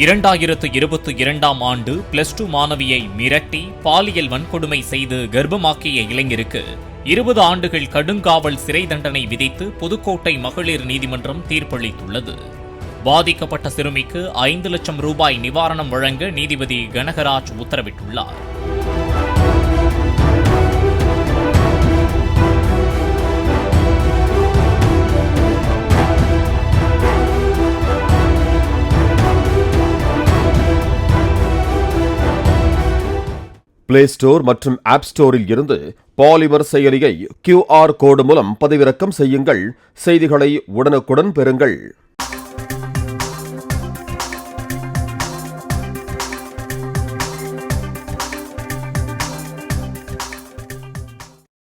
2022 ஆண்டு +2 மாணவியை மிரட்டி பாலியல் வன்கொடுமை செய்து கர்ப்பமாக்கிய இளைஞருக்கு 20 ஆண்டுகள் கடுங்காவல் சிறை தண்டனை விதித்து புதுக்கோட்டை மகளிர் நீதிமன்றம் தீர்ப்பளித்துள்ளது. பாதிக்கப்பட்ட சிறுமிக்கு 5 லட்சம் ரூபாய் நிவாரணம் வழங்க நீதிபதி கனகராஜ் உத்தரவிட்டுள்ளார். பிளே ஸ்டோர் மற்றும் ஆப் ஸ்டோரில் இருந்து பாலிமர் செயலியை QR கோடு மூலம் பதிவிறக்கம் செய்யுங்கள். செய்திகளை உடனுக்குடன் பெறுங்கள்.